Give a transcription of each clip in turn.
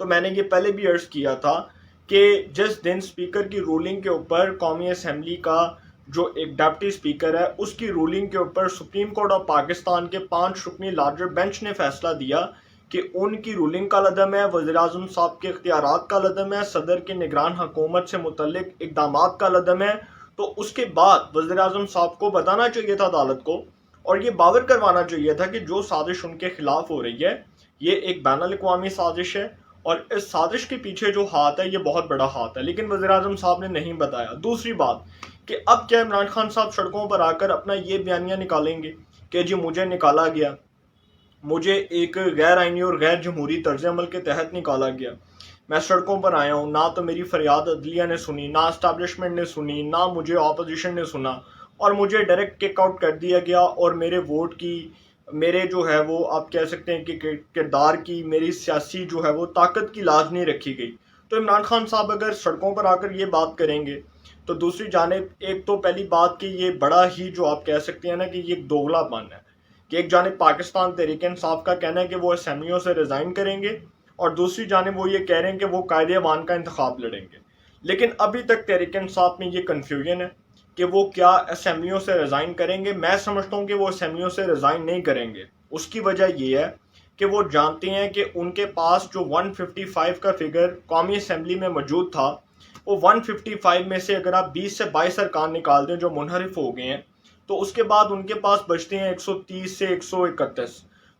تو میں نے یہ پہلے بھی عرض کیا تھا کہ جس دن اسپیکر کی رولنگ کے اوپر قومی اسمبلی کا جو ایک ڈپٹی اسپیکر ہے اس کی رولنگ کے اوپر سپریم کورٹ آف پاکستان کے 5 رکنی لارجر بینچ نے فیصلہ دیا کہ ان کی رولنگ کا لدم ہے، وزیراعظم صاحب کے اختیارات کا لدم ہے، صدر کے نگران حکومت سے متعلق اقدامات کا لدم ہے، تو اس کے بعد وزیراعظم صاحب کو بتانا چاہیے تھا عدالت کو اور یہ باور کروانا چاہیے تھا کہ جو سازش ان کے خلاف ہو رہی ہے یہ ایک بین الاقوامی سازش ہے اور اس سازش کے پیچھے جو ہاتھ ہے یہ بہت بڑا ہاتھ ہے، لیکن وزیراعظم صاحب نے نہیں بتایا۔ دوسری بات کہ اب کیا عمران خان صاحب سڑکوں پر آ کر اپنا یہ بیانیہ نکالیں گے کہ جی مجھے نکالا گیا، مجھے ایک غیر آئینی اور غیر جمہوری طرز عمل کے تحت نکالا گیا، میں سڑکوں پر آیا ہوں، نہ تو میری فریاد عدلیہ نے سنی، نہ اسٹیبلشمنٹ نے سنی، نہ مجھے اپوزیشن نے سنا، اور مجھے ڈائریکٹ کک آؤٹ کر دیا گیا اور میرے ووٹ کی، میرے جو ہے وہ آپ کہہ سکتے ہیں کہ کردار کی، میری سیاسی جو ہے وہ طاقت کی لاج نہیں رکھی گئی۔ تو عمران خان صاحب اگر سڑکوں پر آ کر یہ بات کریں گے تو دوسری جانب ایک تو پہلی بات کہ یہ بڑا ہی جو آپ کہہ سکتے ہیں نا کہ یہ ایک دوگلا پن ہے کہ ایک جانب پاکستان تحریک انصاف کا کہنا ہے کہ وہ اسمبلیوں سے ریزائن کریں گے اور دوسری جانب وہ یہ کہہ رہے ہیں کہ وہ قائد ایوان کا انتخاب لڑیں گے، لیکن ابھی تک تحریک انصاف میں یہ کنفیوژن ہے کہ وہ کیا اسمبلیوں سے ریزائن کریں گے۔ میں سمجھتا ہوں کہ وہ اسمبلیوں سے ریزائن نہیں کریں گے، اس کی وجہ یہ ہے کہ وہ جانتے ہیں کہ ان کے پاس جو 155 کا فگر قومی اسمبلی میں موجود تھا، وہ 155 میں سے اگر آپ 20 سے 22 ارکان نکال دیں جو منحرف ہو گئے ہیں تو اس کے بعد ان کے پاس بچتے ہیں 130 سے 131۔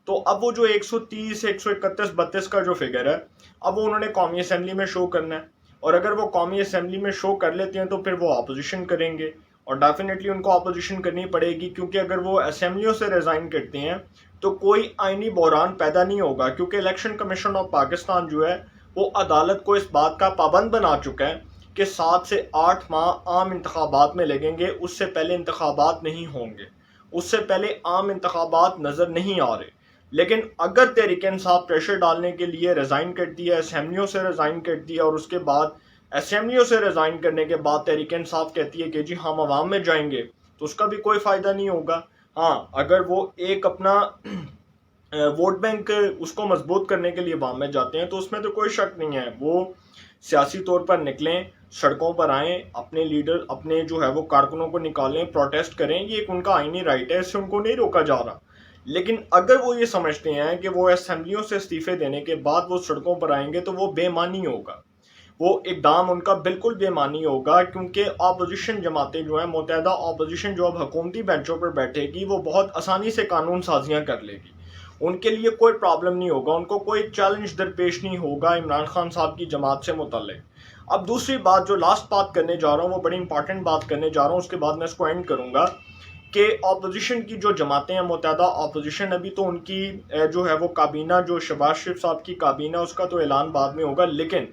تو اب وہ جو 130 سے 131 32 کا جو فگر ہے اب وہ انہوں نے قومی اسمبلی میں شو کرنا ہے، اور اگر وہ قومی اسمبلی میں شو کر لیتے ہیں تو پھر وہ اپوزیشن کریں گے اور ڈیفینیٹلی ان کو اپوزیشن کرنی پڑے گی، کیونکہ اگر وہ اسمبلیوں سے ریزائن کرتے ہیں تو کوئی آئینی بحران پیدا نہیں ہوگا، کیونکہ الیکشن کمیشن آف پاکستان جو ہے وہ عدالت کو اس بات کا پابند بنا چکا ہے کہ 7 سے 8 ماہ عام انتخابات میں لگیں گے، اس سے پہلے انتخابات نہیں ہوں گے، اس سے پہلے عام انتخابات نظر نہیں آ رہے۔ لیکن اگر تحریک انصاف پریشر ڈالنے کے لیے ریزائن کر دیا، اسمبلیوں سے ریزائن کر دیا اور اس کے بعد اسمبلیوں سے ریزائن کرنے کے بعد تحریک انصاف کہتی ہے کہ جی ہم عوام میں جائیں گے، تو اس کا بھی کوئی فائدہ نہیں ہوگا۔ ہاں اگر وہ ایک اپنا ووٹ بینک اس کو مضبوط کرنے کے لیے عوام میں جاتے ہیں تو اس میں تو کوئی شک نہیں ہے، وہ سیاسی طور پر نکلیں، سڑکوں پر آئیں، اپنے لیڈر اپنے جو ہے وہ کارکنوں کو نکالیں، پروٹیسٹ کریں، یہ ایک ان کا آئینی رائٹ ہے، اس سے ان کو نہیں روکا جا رہا۔ لیکن اگر وہ یہ سمجھتے ہیں کہ وہ اسمبلیوں سے استعفے دینے کے بعد وہ سڑکوں پر آئیں گے تو وہ بے معنی ہوگا، وہ اقدام ان کا بالکل بے معنی ہوگا، کیونکہ اپوزیشن جماعتیں جو ہیں، متحدہ اپوزیشن جو اب حکومتی بینچوں پر بیٹھے گی وہ بہت آسانی سے قانون سازیاں کر لے گی، ان کے لیے کوئی پرابلم نہیں ہوگا، ان کو کوئی چیلنج درپیش نہیں ہوگا عمران خان صاحب کی جماعت سے متعلق۔ اب دوسری بات جو لاسٹ بات کرنے جا رہا ہوں وہ بڑی امپورٹنٹ بات کرنے جا رہا ہوں، اس کے بعد میں اس کو اینڈ کروں گا کہ اپوزیشن کی جو جماعتیں ہیں، متحدہ اپوزیشن، ابھی تو ان کی جو ہے وہ کابینہ، جو شہباز شریف صاحب کی کابینہ، اس کا تو اعلان بعد میں ہوگا، لیکن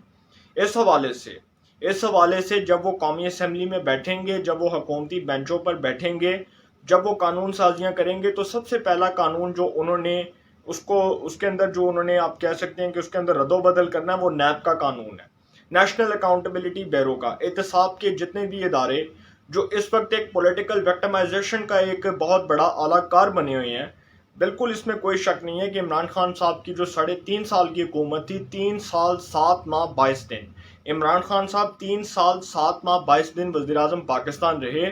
اس حوالے سے جب وہ قومی اسمبلی میں بیٹھیں گے، جب وہ حکومتی بینچوں پر بیٹھیں گے، جب وہ قانون سازیاں کریں گے تو سب سے پہلا قانون جو انہوں نے اس کے اندر جو انہوں نے آپ کہہ سکتے ہیں کہ اس کے اندر رد و بدل کرنا ہے وہ نیب کا قانون ہے، نیشنل اکاؤنٹیبلٹی بیورو کا۔ احتساب کے جتنے بھی ادارے جو اس وقت ایک پولیٹیکل وکٹمائزیشن کا ایک بہت بڑا اعلیٰ کار بنے ہوئے ہیں، بالکل اس میں کوئی شک نہیں ہے کہ عمران خان صاحب کی جو 3.5 سال کی حکومت تھی، 3 سال 7 ماہ 22 دن، عمران خان صاحب 3 سال 7 ماہ 22 دن وزیراعظم پاکستان رہے،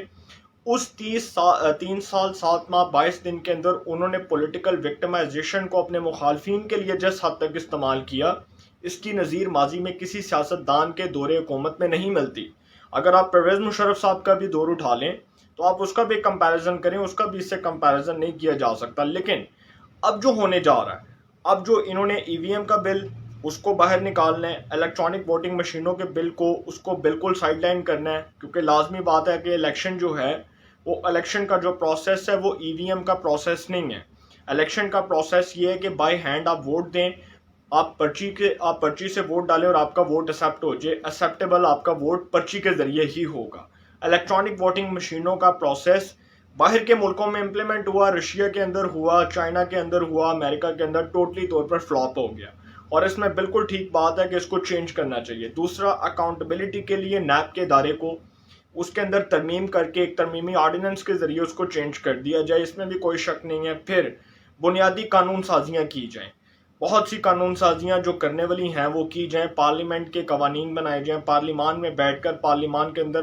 اس 3 سال 7 ماہ 22 دن کے اندر انہوں نے پولیٹیکل وکٹمائزیشن کو اپنے مخالفین کے لیے جس حد تک استعمال کیا، اس کی نظیر ماضی میں کسی سیاستدان کے دور حکومت میں نہیں ملتی۔ اگر آپ پرویز مشرف صاحب کا بھی دور اٹھا لیں تو آپ اس کا بھی کمپیریزن کریں، اس کا بھی اس سے کمپیریزن نہیں کیا جا سکتا۔ لیکن اب جو ہونے جا رہا ہے، اب جو انہوں نے ای وی ایم کا بل اس کو باہر نکالنا ہے، الیکٹرانک ووٹنگ مشینوں کے بل کو اس کو بالکل سائڈ لائن کرنا ہے، کیونکہ لازمی بات ہے کہ الیکشن جو ہے وہ الیکشن کا جو پروسیس ہے وہ ای وی ایم کا پروسیس نہیں ہے۔ الیکشن کا پروسیس یہ ہے کہ بائی ہینڈ آپ ووٹ دیں، آپ پرچی سے ووٹ ڈالیں اور آپ کا ووٹ ایکسیپٹ ہو جائے، ایکسیپٹیبل آپ کا ووٹ پرچی کے ذریعے ہی ہوگا۔ الیکٹرانک ووٹنگ مشینوں کا پروسیس باہر کے ملکوں میں امپلیمنٹ ہوا، رشیا کے اندر ہوا، چائنا کے اندر ہوا، امریکہ کے اندر ٹوٹلی طور پر فلاپ ہو گیا، اور اس میں بالکل ٹھیک بات ہے کہ اس کو چینج کرنا چاہیے۔ دوسرا، اکاؤنٹیبلٹی کے لیے نیب کے ادارے کو اس کے اندر ترمیم کر کے ایک ترمیمی آرڈیننس کے ذریعے اس کو چینج کر دیا جائے، اس میں بھی کوئی شک نہیں ہے۔ پھر بنیادی قانون سازیاں کی جائیں۔ بہت سی قانون سازیاں جو کرنے والی ہیں وہ کی جائیں، پارلیمنٹ کے قوانین بنائے جائیں، پارلیمان میں بیٹھ کر پارلیمان کے اندر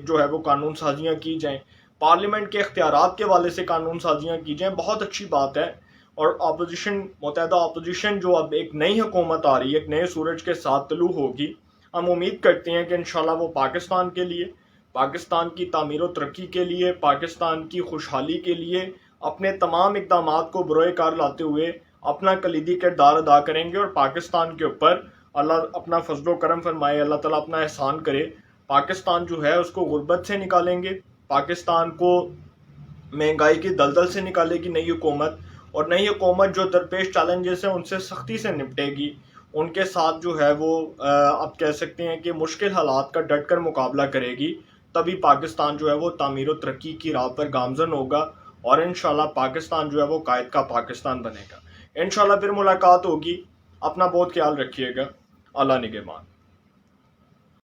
جو ہے وہ قانون سازیاں کی جائیں، پارلیمنٹ کے اختیارات کے حوالے سے قانون سازیاں کی جائیں، بہت اچھی بات ہے۔ اور اپوزیشن، متحدہ اپوزیشن جو اب ایک نئی حکومت آ رہی ہے، ایک نئے سورج کے ساتھ طلوع ہوگی، ہم امید کرتے ہیں کہ انشاءاللہ وہ پاکستان کے لیے، پاکستان کی تعمیر و ترقی کے لیے، پاکستان کی خوشحالی کے لیے اپنے تمام اقدامات کو بروئے کار لاتے ہوئے اپنا کلیدی کردار ادا کریں گے، اور پاکستان کے اوپر اللہ اپنا فضل و کرم فرمائے، اللہ تعالیٰ اپنا احسان کرے، پاکستان جو ہے اس کو غربت سے نکالیں گے، پاکستان کو مہنگائی کی دلدل سے نکالے گی نئی حکومت، اور نئی حکومت جو درپیش چیلنجز ہیں ان سے سختی سے نپٹے گی، ان کے ساتھ جو ہے وہ اب کہہ سکتے ہیں کہ مشکل حالات کا ڈٹ کر مقابلہ کرے گی، تبھی پاکستان جو ہے وہ تعمیر و ترقی کی راہ پر گامزن ہوگا، اور انشاءاللہ پاکستان جو ہے وہ قائد کا پاکستان بنے گا۔ انشاءاللہ پھر ملاقات ہوگی، اپنا بہت خیال رکھیے گا، اللہ نگہبان۔